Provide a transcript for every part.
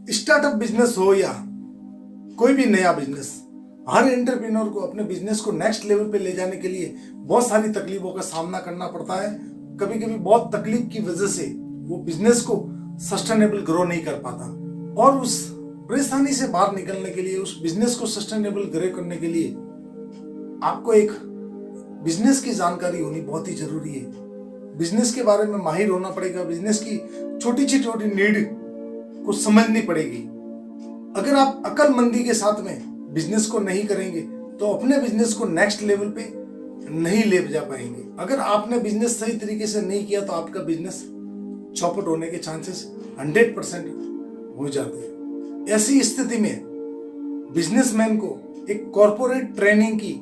Startup business हो या कोई भी नया बिजनेस, हर एंटरप्रेन्योर को अपने बिजनेस को नेक्स्ट लेवल पे ले जाने के लिए बहुत सारी तकलीफों का सामना करना पड़ता है। कभी कभी बहुत तकलीफ की वजह से वो बिजनेस को सस्टेनेबल ग्रो नहीं कर पाता, और उस परेशानी से बाहर निकलने के लिए, उस बिजनेस को सस्टेनेबल ग्रो करने के लिए आपको एक बिजनेस की जानकारी होनी बहुत ही जरूरी है। बिजनेस के बारे में माहिर होना पड़ेगा, बिजनेस की छोटी छोटी नीड को समझनी पड़ेगी। अगर आप अक्लमंदी के साथ में बिजनेस को नहीं करेंगे तो अपने बिजनेस को नेक्स्ट लेवल पे नहीं ले जा पाएंगे। अगर आपने बिजनेस सही तरीके से नहीं किया तो आपका बिजनेस चौपट होने के चांसेस 100% हो जाते हैं। ऐसी स्थिति में बिजनेसमैन को एक कॉर्पोरेट ट्रेनिंग की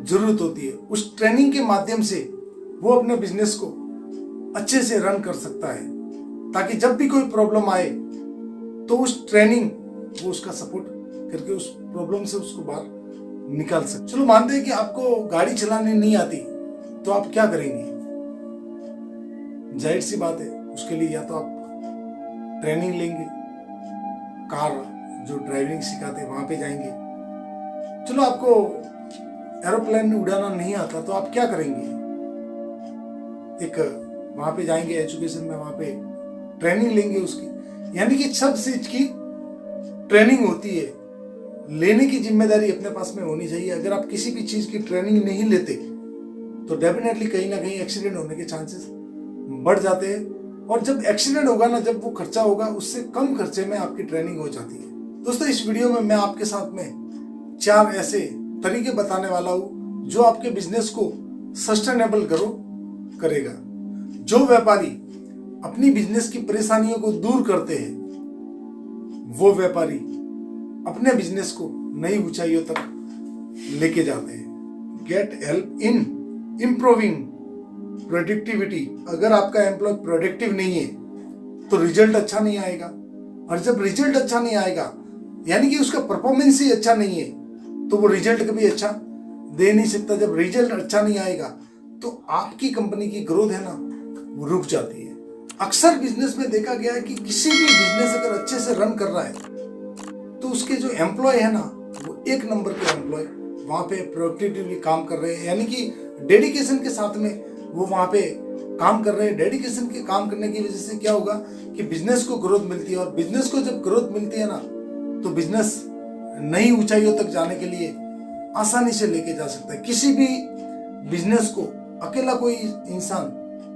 जरूरत होती है। उस ट्रेनिंग के माध्यम से वो अपने बिजनेस को अच्छे से रन कर सकता है, ताकि जब भी कोई प्रॉब्लम आए तो उस ट्रेनिंग वो उसका सपोर्ट करके उस प्रॉब्लम से उसको बाहर निकाल सके। चलो मानते हैं कि आपको गाड़ी चलाने नहीं आती, तो आप क्या करेंगे? जाहिर सी बात है, उसके लिए या तो आप ट्रेनिंग लेंगे, कार जो ड्राइविंग सिखाते हैं वहां पे जाएंगे। चलो आपको एरोप्लेन में उड़ाना नहीं आता तो आप क्या करेंगे? एक वहां पे जाएंगे एजुकेशन में, वहां पे ट्रेनिंग लेंगे उसकी। यानी कि सब चीज की ट्रेनिंग होती है, लेने की जिम्मेदारी अपने पास में होनी चाहिए। अगर आप किसी भी चीज की ट्रेनिंग नहीं लेते तो डेफिनेटली कहीं ना कहीं एक्सीडेंट होने के चांसेस बढ़ जाते हैं, और जब एक्सीडेंट होगा ना, जब वो खर्चा होगा, उससे कम खर्चे में आपकी ट्रेनिंग हो जाती है। दोस्तों, इस वीडियो में मैं आपके साथ में 4 ऐसे तरीके बताने वाला हूं जो आपके बिजनेस को सस्टेनेबल ग्रो करेगा। जो व्यापारी अपनी बिजनेस की परेशानियों को दूर करते हैं, वो व्यापारी अपने बिजनेस को नई ऊंचाइयों तक लेके जाते हैं। Get help in improving productivity. अगर आपका एम्प्लॉय प्रोडक्टिव नहीं है तो रिजल्ट अच्छा नहीं आएगा, और जब रिजल्ट अच्छा नहीं आएगा यानी कि उसका परफॉर्मेंस ही अच्छा नहीं है, तो वो रिजल्ट कभी अच्छा दे नहीं सकता। जब रिजल्ट अच्छा नहीं आएगा तो आपकी कंपनी की ग्रोथ है ना, वो रुक जाती है। अक्सर बिजनेस में देखा गया है कि किसी भी बिजनेस अगर अच्छे से रन कर रहा है तो उसके जो एम्प्लॉय है ना, वो 1 नंबर के एम्प्लॉय वहां पे प्रोडक्टिवली काम कर रहे हैं, यानी कि डेडिकेशन के साथ में वो वहां पे काम कर रहे हैं। डेडिकेशन के काम करने की वजह से क्या होगा कि बिजनेस को ग्रोथ मिलती है, और बिजनेस को जब ग्रोथ मिलती है ना, तो बिजनेस नई ऊंचाइयों तक जाने के लिए आसानी से लेके जा सकता है। किसी भी बिजनेस को अकेला कोई इंसान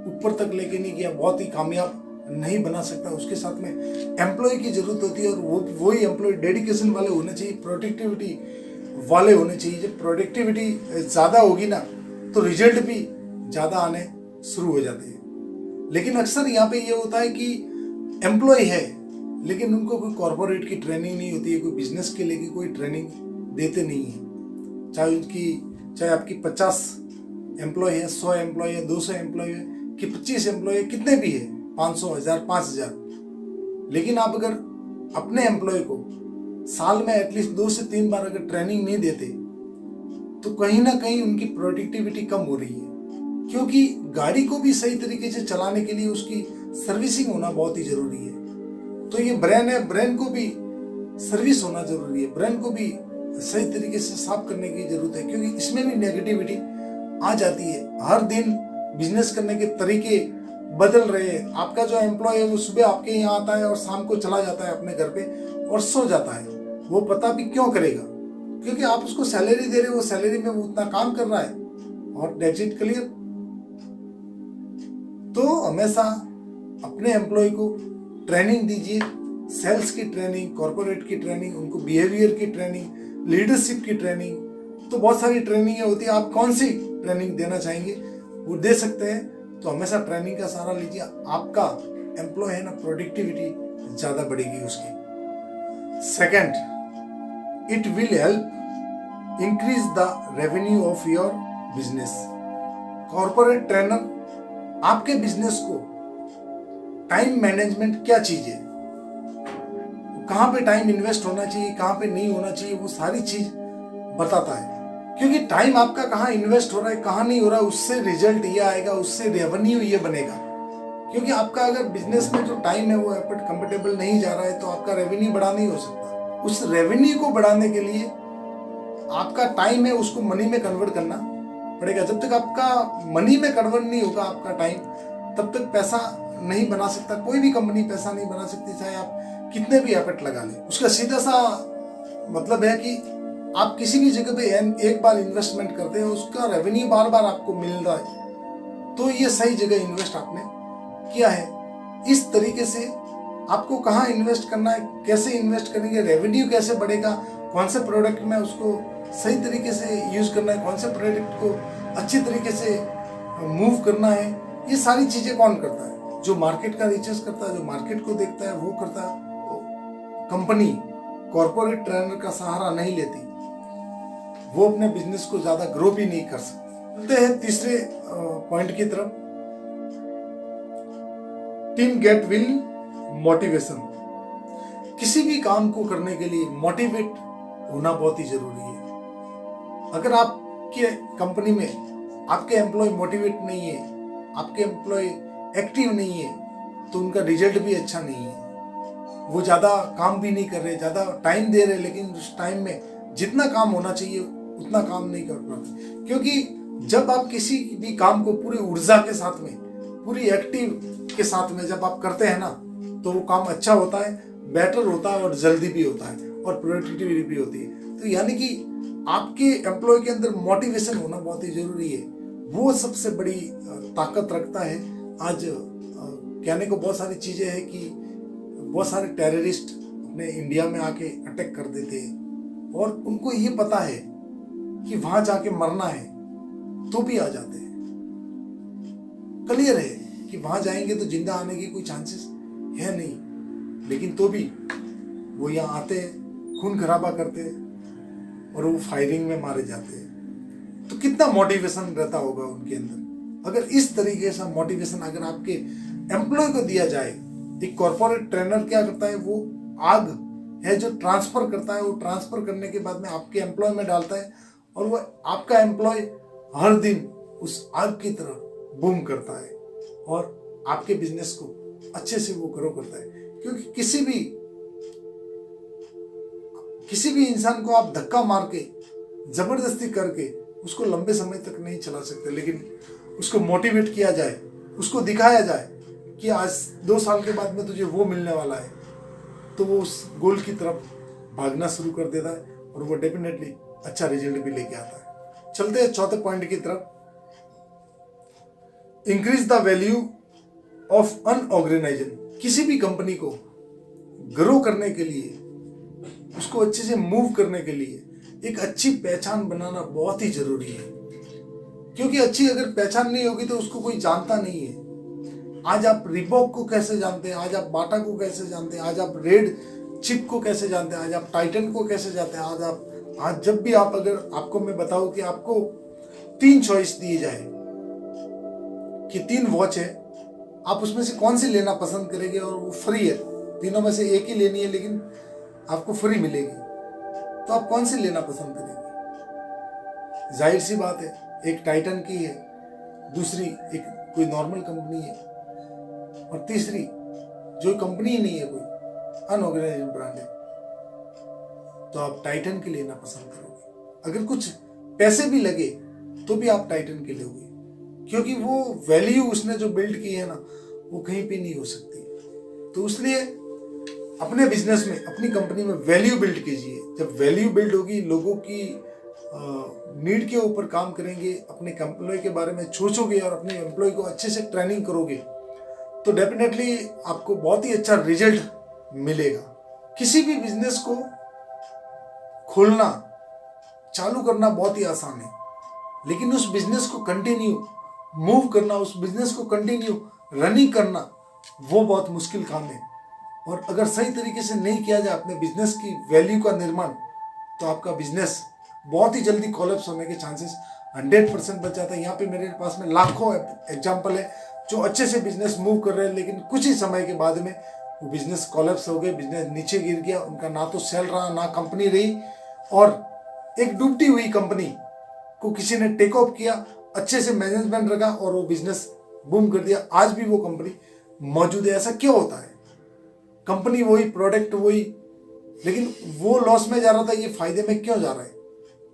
ऊपर तक लेके नहीं गया, बहुत ही कामयाब नहीं बना सकता। उसके साथ में एम्प्लॉय की जरूरत होती है, और वही एम्प्लॉय डेडिकेशन वाले होने चाहिए, प्रोडक्टिविटी वाले होने चाहिए। जब प्रोडक्टिविटी ज़्यादा होगी ना, तो रिजल्ट भी ज़्यादा आने शुरू हो जाते हैं। लेकिन अक्सर यहाँ पे ये होता है कि एम्प्लॉय है लेकिन उनको कोई कॉर्पोरेट की ट्रेनिंग नहीं होती है, कोई बिजनेस के लिए कोई ट्रेनिंग देते नहीं है। चाहे आपकी 50 एम्प्लॉय है, 100 एम्प्लॉय है, 200 एम्प्लॉय है, कि 25 एम्प्लॉय है, कितने भी है, 500, 1000, 5000, लेकिन आप अगर अपने एम्प्लॉय को साल में एटलीस्ट 2 से 3 बार अगर ट्रेनिंग नहीं देते तो कहीं ना कहीं उनकी प्रोडक्टिविटी कम हो रही है। क्योंकि गाड़ी को भी सही तरीके से चलाने के लिए उसकी सर्विसिंग होना बहुत ही जरूरी है। तो ये ब्रेन है, ब्रेन को भी सर्विस होना जरूरी है, ब्रेन को भी सही तरीके से साफ करने की जरूरत है, क्योंकि इसमें भी नेगेटिविटी आ जाती है। हर दिन बिजनेस करने के तरीके बदल रहे हैं। आपका जो एम्प्लॉय है वो सुबह आपके यहाँ आता है और शाम को चला जाता है अपने घर पे और सो जाता है। वो पता भी क्यों करेगा? क्योंकि आप उसको सैलरी दे रहे हो, वो सैलरी में वो उतना काम कर रहा है, और दैट्स इट, क्लियर। तो हमेशा अपने एम्प्लॉय को ट्रेनिंग दीजिए, सेल्स की ट्रेनिंग, कॉर्पोरेट की ट्रेनिंग, उनको बिहेवियर की ट्रेनिंग, लीडरशिप की ट्रेनिंग। तो बहुत सारी ट्रेनिंग होती है, आप कौन सी ट्रेनिंग देना चाहेंगे वो दे सकते हैं। तो हमेशा ट्रेनिंग का सहारा लीजिए। आपका एम्प्लॉय है ना, प्रोडक्टिविटी ज़्यादा बढ़ेगी उसकी। Second, it will help increase the revenue of your business. Corporate trainer आपके बिजनेस को टाइम मैनेजमेंट क्या चीज है, कहाँ पे टाइम इन्वेस्ट होना चाहिए, कहाँ पे नहीं होना चाहिए, वो सारी चीज बताता है। क्योंकि टाइम आपका कहाँ इन्वेस्ट हो रहा है, कहाँ नहीं हो रहा है, उससे रिजल्ट ये आएगा, उससे रेवेन्यू ये बनेगा। क्योंकि आपका अगर बिजनेस में जो टाइम है वो एफर्ट कंफर्टेबल नहीं जा रहा है तो आपका रेवेन्यू बढ़ा नहीं हो सकता। उस रेवेन्यू को बढ़ाने के लिए आपका टाइम है उसको मनी में कन्वर्ट करना पड़ेगा। जब तक आपका मनी में कन्वर्ट नहीं होगा आपका टाइम, तब तक पैसा नहीं बना सकता। कोई भी कंपनी पैसा नहीं बना सकती, चाहे आप कितने भी एफर्ट लगा लें। उसका सीधा सा मतलब है कि आप किसी भी जगह पे एक बार इन्वेस्टमेंट करते हैं, उसका रेवेन्यू बार बार आपको मिल रहा है, तो ये सही जगह इन्वेस्ट आपने किया है। इस तरीके से आपको कहाँ इन्वेस्ट करना है, कैसे इन्वेस्ट करेंगे, रेवेन्यू कैसे बढ़ेगा, कौन से प्रोडक्ट में उसको सही तरीके से यूज करना है, कौन से प्रोडक्ट को अच्छी तरीके से मूव करना है, ये सारी चीजें कौन करता है? जो मार्केट का रिसर्च करता है, जो मार्केट को देखता है वो करता है। कंपनी कॉर्पोरेट ट्रेनर का सहारा नहीं लेती, वो अपने बिजनेस को ज्यादा ग्रो भी नहीं कर सकती। चलते हैं तीसरे पॉइंट की तरफ, टीम गेट विल मोटिवेशन। किसी भी काम को करने के लिए मोटिवेट होना बहुत ही जरूरी है। अगर आपके कंपनी में आपके एम्प्लॉय मोटिवेट नहीं है, आपके एम्प्लॉय एक्टिव नहीं है, तो उनका रिजल्ट भी अच्छा नहीं है। वो ज़्यादा काम भी नहीं कर रहे, ज़्यादा टाइम दे रहे, लेकिन उस टाइम में जितना काम होना चाहिए उतना काम नहीं कर पाते। क्योंकि जब आप किसी भी काम को पूरी ऊर्जा के साथ में, पूरी एक्टिव के साथ में जब आप करते हैं ना, तो वो काम अच्छा होता है, बेटर होता है और जल्दी भी होता है और प्रोडक्टिविटी भी होती है। तो यानी कि आपके एम्प्लॉय के अंदर मोटिवेशन होना बहुत ही जरूरी है। वो सबसे बड़ी ताकत रखता है। आज कहने को बहुत सारी चीजें हैं कि बहुत सारे टेररिस्ट अपने इंडिया में आके अटैक कर देते हैं और उनको ये पता है कि वहां जाके मरना है, तो भी आ जाते हैं। क्लियर है कि वहां जाएंगे तो जिंदा आने की कोई चांसेस है नहीं, लेकिन तो भी वो यहाँ आते हैं, खून खराबा करते हैं और वो फायरिंग में मारे जाते हैं। तो कितना मोटिवेशन रहता होगा उनके अंदर। अगर इस तरीके से मोटिवेशन अगर आपके एम्प्लॉय को दिया जाए, एक कॉर्पोरेट ट्रेनर क्या करता है, वो आग है जो ट्रांसफर करता है, वो ट्रांसफर करने के बाद में आपके एम्प्लॉय में डालता है और वो आपका एम्प्लॉय हर दिन उस आग की तरह बूम करता है और आपके बिजनेस को अच्छे से वो ग्रो करता है। क्योंकि किसी भी इंसान को आप धक्का मार के जबरदस्ती करके उसको लंबे समय तक नहीं चला सकते, लेकिन उसको मोटिवेट किया जाए, उसको दिखाया जाए कि आज 2 साल के बाद में तुझे वो मिलने वाला है, तो वो उस गोल की तरफ भागना शुरू कर देता है और वो डेफिनेटली अच्छा रिजल्ट भी लेके आता है। चलते हैं चौथे पॉइंट की तरफ, इंक्रीज द वैल्यू ऑफ अनऑर्गेनाइजेशन। किसी भी कंपनी को ग्रो करने के लिए, उसको अच्छे से मूव करने के लिए एक अच्छी पहचान बनाना बहुत ही जरूरी है। क्योंकि अच्छी अगर पहचान नहीं होगी तो उसको कोई जानता नहीं है। आज आप रिबॉक को कैसे जानते हैं, आज आप बाटा को कैसे जानते हैं, आज आप रेड चिप को कैसे जानते हैं, आज आप टाइटन को कैसे जानते हैं। आज जब भी आप, अगर आपको मैं बताऊं कि आपको 3 चॉइस दिए जाए कि 3 वॉच है, आप उसमें से कौन सी लेना पसंद करेंगे और वो फ्री है, तीनों में से एक ही लेनी है लेकिन आपको फ्री मिलेगी, तो आप कौन सी लेना पसंद करेंगे? जाहिर सी बात है, एक टाइटन की है, दूसरी एक कोई नॉर्मल कंपनी है और तीसरी जो कंपनी ही नहीं है, कोई अनऑर्गेनाइज्ड ब्रांड है, तो आप टाइटन की लेना पसंद करोगे। अगर कुछ पैसे भी लगे तो भी आप टाइटन की लोगे, क्योंकि वो वैल्यू उसने जो बिल्ड की है ना, वो कहीं पे नहीं हो सकती। तो इसलिए अपने बिजनेस में, अपनी कंपनी में वैल्यू बिल्ड कीजिए। जब वैल्यू बिल्ड होगी, लोगों की नीड के ऊपर काम करेंगे, अपने एम्प्लॉय के बारे में सोचोगे और अपने एम्प्लॉय को अच्छे से ट्रेनिंग करोगे, तो डेफिनेटली आपको बहुत ही अच्छा रिजल्ट मिलेगा। किसी भी बिजनेस को खोलना, चालू करना बहुत ही आसान है, लेकिन उस बिजनेस को कंटिन्यू मूव करना, उस बिजनेस को कंटिन्यू रनिंग करना, वो बहुत मुश्किल काम है। और अगर सही तरीके से नहीं किया जाए अपने बिजनेस की वैल्यू का निर्माण, तो आपका बिजनेस बहुत ही जल्दी कोलैप्स होने के चांसेस 100% बच जाता है। यहाँ पे मेरे पास में लाखों एग्जाम्पल है जो अच्छे से बिजनेस मूव कर रहे हैं, लेकिन कुछ ही समय के बाद में वो बिजनेस कोलैप्स हो गए, बिजनेस नीचे गिर गया, उनका ना तो सेल रहा, ना कंपनी रही, और एक डूबती हुई कंपनी को किसी ने टेक ऑफ किया, अच्छे से मैनेजमेंट रखा और वो बिजनेस बूम कर दिया। आज भी वो कंपनी मौजूद है। ऐसा क्यों होता है? कंपनी वही, प्रोडक्ट वही, लेकिन वो लॉस में जा रहा था, ये फायदे में क्यों जा रहा है?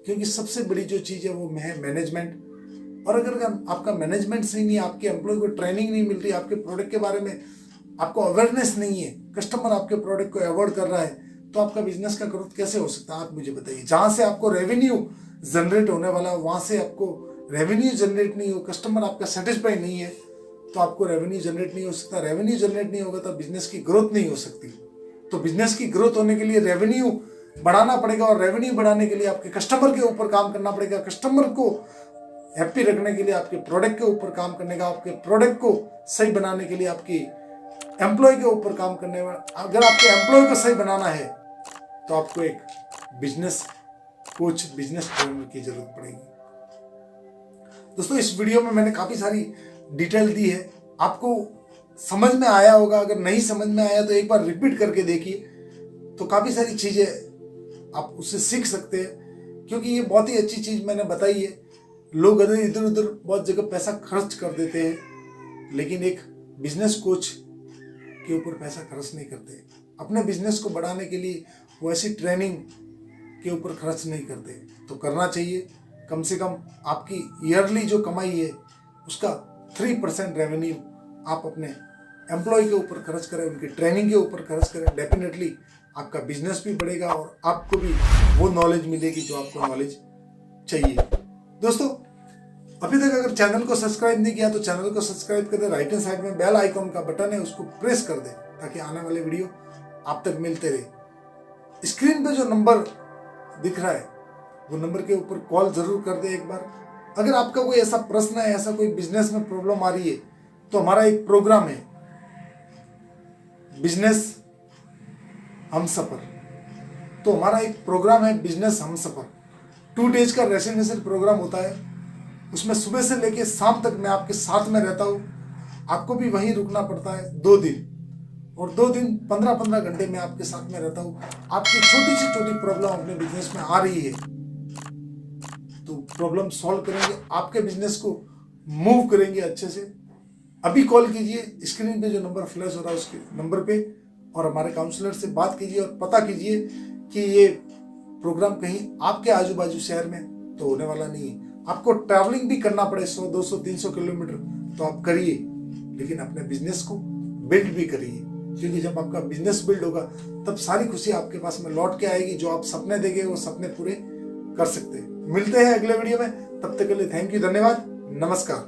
क्योंकि सबसे बड़ी जो चीज़ है वो है मैनेजमेंट। और अगर आपका मैनेजमेंट सही नहीं है, आपके एम्प्लॉय को ट्रेनिंग नहीं मिल रही, आपके प्रोडक्ट के बारे में आपको अवेयरनेस नहीं है, कस्टमर आपके प्रोडक्ट को अवॉइड कर रहा है, तो आपका बिजनेस का ग्रोथ कैसे हो सकता है? आप मुझे बताइए। जहाँ से आपको रेवेन्यू जनरेट होने वाला है, वहाँ से आपको रेवेन्यू जनरेट नहीं हो, कस्टमर आपका सेटिस्फाई नहीं है, तो आपको रेवेन्यू जनरेट नहीं हो सकता। रेवेन्यू जनरेट नहीं होगा तो बिजनेस की ग्रोथ नहीं हो सकती। तो बिजनेस की ग्रोथ होने के लिए रेवेन्यू बढ़ाना पड़ेगा, और रेवेन्यू बढ़ाने के लिए आपके कस्टमर के ऊपर काम करना पड़ेगा। कस्टमर को हैप्पी रखने के लिए आपके प्रोडक्ट के ऊपर काम करने का, आपके प्रोडक्ट को सही बनाने के लिए आपकी एम्प्लॉय के ऊपर काम करने में। अगर आपके एम्प्लॉय को सही बनाना है तो आपको एक बिजनेस कोच, बिजनेस ट्रेनर की जरूरत पड़ेगी। दोस्तों, इस वीडियो में मैंने काफी सारी डिटेल दी है, आपको समझ में आया होगा। अगर नहीं समझ में आया तो एक बार रिपीट करके देखिए, तो काफी सारी चीजें आप उससे सीख सकते हैं, क्योंकि ये बहुत ही अच्छी चीज मैंने बताई है। लोग इधर उधर बहुत जगह पैसा खर्च कर देते हैं, लेकिन एक बिजनेस कोच के ऊपर पैसा खर्च नहीं करते। अपने बिजनेस को बढ़ाने के लिए वो ऐसी ट्रेनिंग के ऊपर खर्च नहीं करते। तो करना चाहिए। कम से कम आपकी ईयरली जो कमाई है उसका 3% रेवेन्यू आप अपने एम्प्लॉय के ऊपर खर्च करें, उनकी ट्रेनिंग के ऊपर खर्च करें। डेफिनेटली आपका बिजनेस भी बढ़ेगा और आपको भी वो नॉलेज मिलेगी जो आपको नॉलेज चाहिए। दोस्तों, अभी तक अगर चैनल को सब्सक्राइब नहीं किया तो चैनल को सब्सक्राइब कर दे। राइट हैंड साइड में बेल आइकॉन का बटन है, उसको प्रेस कर दे ताकि आने वाले वीडियो आप तक मिलते रहे। स्क्रीन पे जो नंबर दिख रहा है वो नंबर के ऊपर कॉल जरूर कर दे एक बार। अगर आपका कोई ऐसा प्रश्न है, ऐसा कोई बिजनेस में प्रॉब्लम आ रही है, तो हमारा एक प्रोग्राम है बिजनेस हमसफर। तो हमारा एक प्रोग्राम है बिजनेस हमसफर। 2 डेज का रेसिडेंशियल प्रोग्राम होता है। उसमें सुबह से लेके शाम तक मैं आपके साथ में रहता हूँ। आपको भी वहीं रुकना पड़ता है 2 दिन, और 2 दिन 15-15 घंटे में आपके साथ में रहता हूँ। आपकी छोटी से छोटी प्रॉब्लम अपने बिजनेस में आ रही है तो प्रॉब्लम सॉल्व करेंगे, आपके बिजनेस को मूव करेंगे अच्छे से। अभी कॉल कीजिए, स्क्रीन पे जो नंबर फ्लैश हो रहा है उसके नंबर पे, और हमारे काउंसलर से बात कीजिए और पता कीजिए कि ये प्रोग्राम कहीं आपके आजू बाजू शहर में तो होने वाला नहीं है। आपको ट्रैवलिंग भी करना पड़े 100, 200, 300 किलोमीटर, तो आप करिए, लेकिन अपने बिजनेस को बिल्ड भी करिए, क्योंकि जब आपका बिजनेस बिल्ड होगा तब सारी खुशी आपके पास में लौट के आएगी। जो आप सपने देंगे वो सपने पूरे कर सकते हैं। मिलते हैं अगले वीडियो में, तब तक के लिए थैंक यू, धन्यवाद, नमस्कार।